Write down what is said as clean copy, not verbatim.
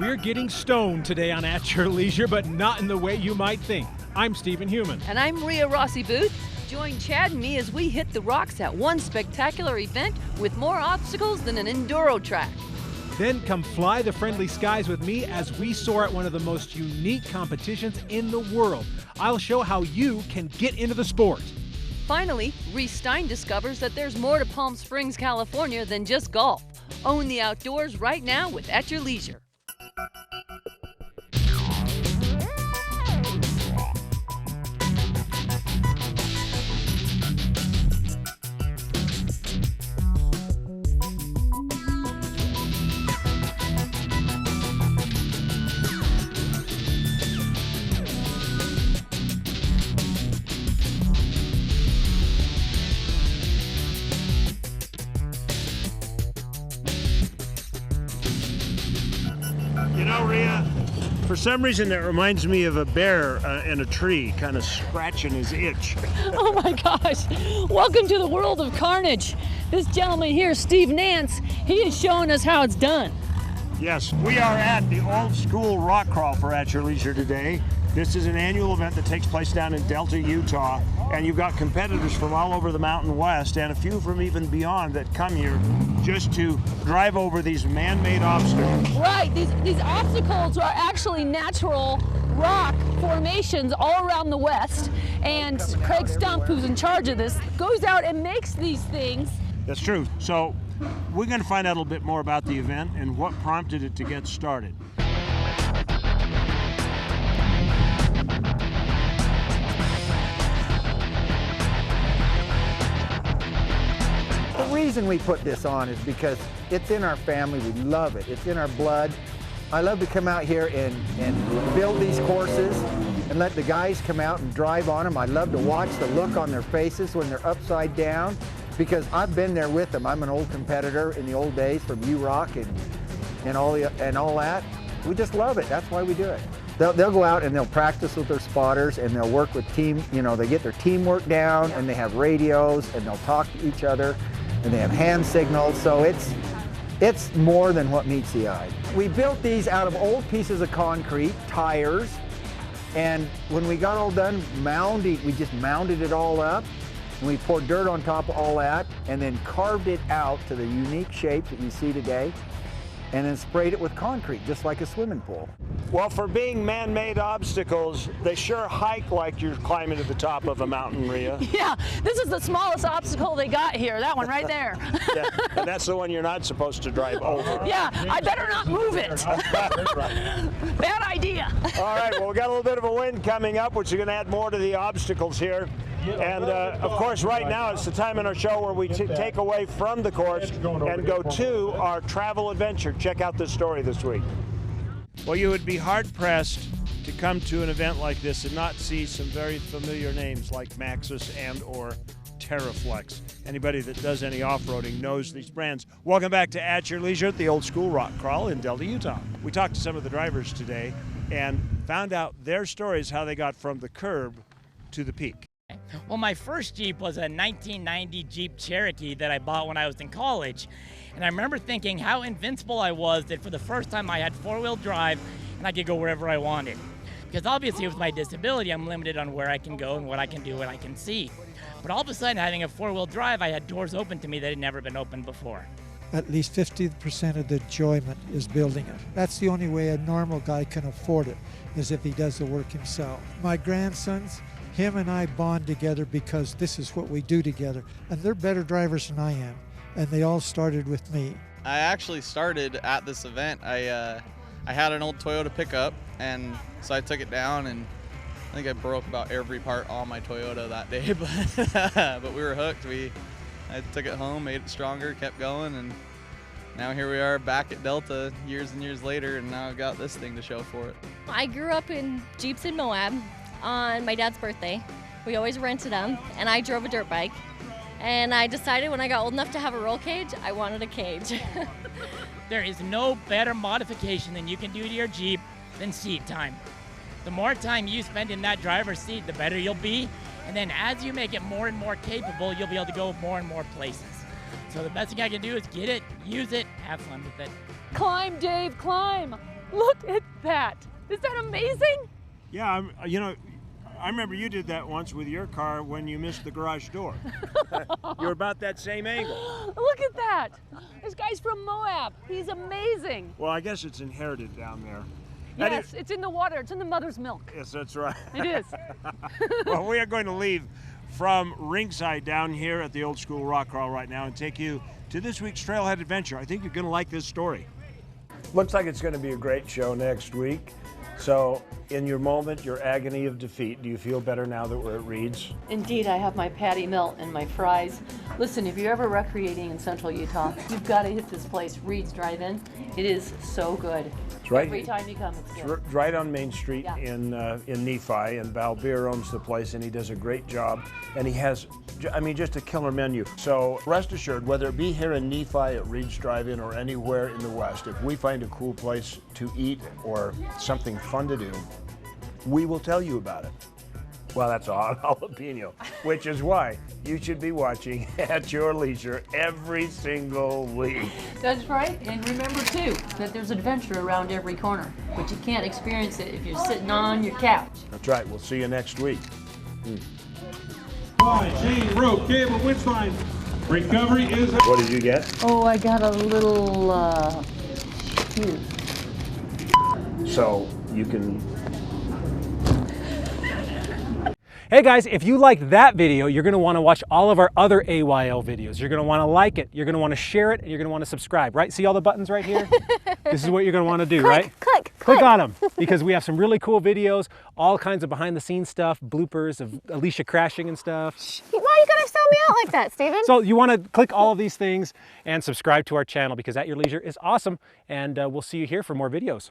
We're getting stoned today on At Your Leisure, but not in the way you might think. I'm Stephen Heumann. And I'm Rhea Rossi Booth. Join Chad and me as we hit the rocks at one spectacular event with more obstacles than an enduro track. Then come fly the friendly skies with me as we soar at one of the most unique competitions in the world. I'll show how you can get into the sport. Finally, Reese Stein discovers that there's more to Palm Springs, California than just golf. Own the outdoors right now with At Your Leisure. You know, Rhea, for some reason that reminds me of a bear in a tree, kind of scratching his itch. Oh my gosh, welcome to the world of carnage. This gentleman here, Steve Nance, he is showing us how it's done. Yes, we are at the old school rock crawl for At Your Leisure today. This is an annual event that takes place down in Delta, Utah, and you've got competitors from all over the Mountain West and a few from even beyond that come here just to drive over these man-made obstacles. Right, these obstacles are actually natural rock formations all around the West, and Craig Stump, who's in charge of this, goes out and makes these things. That's true. So we're going to find out a little bit more about the event and what prompted it to get started. The reason we put this on is because it's in our family. We love it. It's in our blood. I love to come out here and build these courses and let the guys come out and drive on them. I love to watch the look on their faces when they're upside down because I've been there with them. I'm an old competitor in the old days from U-Rock and all that. We just love it. That's why we do it. They'll go out and they'll practice with their spotters and they'll work with team. You know, they get their teamwork down and they have radios and they'll talk to each other. And they have hand signals, so it's more than what meets the eye. We built these out of old pieces of concrete, tires, and when we got all done mounding, we just mounded it all up, and we poured dirt on top of all that, and then carved it out to the unique shape that you see today, and then sprayed it with concrete, just like a swimming pool. Well, for being man-made obstacles, they sure hike like you're climbing to the top of a mountain, Rhea. Yeah, this is the smallest obstacle they got here, that one right there. Yeah, and that's the one you're not supposed to drive over. Yeah, I better not move it. Bad idea. All right, well, we got a little bit of a wind coming up, which is going to add more to the obstacles here. And of course, right now it's the time in our show where we take away from the course and go to our travel adventure. Check out this story this week. Well, you would be hard-pressed to come to an event like this and not see some very familiar names like Maxxis and or Terraflex. Anybody that does any off-roading knows these brands. Welcome back to At Your Leisure at the old school rock crawl in Delta, Utah. We talked to some of the drivers today and found out their stories, how they got from the curb to the peak. Well, my first Jeep was a 1990 Jeep Cherokee that I bought when I was in college. And I remember thinking how invincible I was that for the first time I had four-wheel drive and I could go wherever I wanted. Because obviously with my disability, I'm limited on where I can go and what I can do and I can see. But all of a sudden, having a four-wheel drive, I had doors open to me that had never been opened before. At least 50% of the enjoyment is building it. That's the only way a normal guy can afford it, is if he does the work himself. My grandsons, him and I bond together because this is what we do together. And they're better drivers than I am. And they all started with me. I actually started at this event. I had an old Toyota pickup, and so I took it down, and I think I broke about every part on my Toyota that day, but we were hooked. I took it home, made it stronger, kept going, and now here we are back at Delta years and years later, and now I've got this thing to show for it. I grew up in Jeeps in Moab on my dad's birthday. We always rented them, and I drove a dirt bike. And I decided when I got old enough to have a roll cage, I wanted a cage. There is no better modification than you can do to your Jeep than seat time. The more time you spend in that driver's seat, the better you'll be. And then as you make it more and more capable, you'll be able to go more and more places. So the best thing I can do is get it, use it, have fun with it. Climb, Dave, climb. Look at that. Is that amazing? Yeah, you know, I remember you did that once with your car when you missed the garage door. You're about that same angle. Look at that. This guy's from Moab. He's amazing. Well, I guess it's inherited down there. Yes, it's in the water. It's in the mother's milk. Yes, that's right. It is. Well, we are going to leave from ringside down here at the Old School Rock Crawl right now and take you to this week's Trailhead Adventure. I think you're going to like this story. Looks like it's going to be a great show next week. So, in your moment, your agony of defeat, do you feel better now that we're at Reed's? Indeed, I have my patty melt and my fries. Listen, if you're ever recreating in Central Utah, you've got to hit this place, Reed's Drive-In. It is so good. It's right. Every time you come, it's good. It's right on Main Street Yeah. in Nephi, and Val Beer owns the place, and he does a great job. And he has, I mean, just a killer menu. So rest assured, whether it be here in Nephi at Reed's Drive-In or anywhere in the West, if we find a cool place to eat or something fun to do, we will tell you about it. Well, that's all jalapeno, which is why you should be watching At Your Leisure every single week. That's right. And remember, too, that there's adventure around every corner, but you can't experience it if you're sitting on your couch. That's right. We'll see you next week. Chain, rope, cable, winch line. Recovery is... What did you get? Oh, I got a little, shoe. So you can... Hey guys, if you liked that video, you're going to want to watch all of our other AYL videos. You're going to want to like it, you're going to want to share it, and you're going to want to subscribe, right? See all the buttons right here? This is what you're going to want to do, right? Click on them, because we have some really cool videos, all kinds of behind the scenes stuff, bloopers of Alicia crashing and stuff. Why are you going to sell me out like that, Steven? So you want to click all of these things and subscribe to our channel, because At Your Leisure is awesome, and we'll see you here for more videos.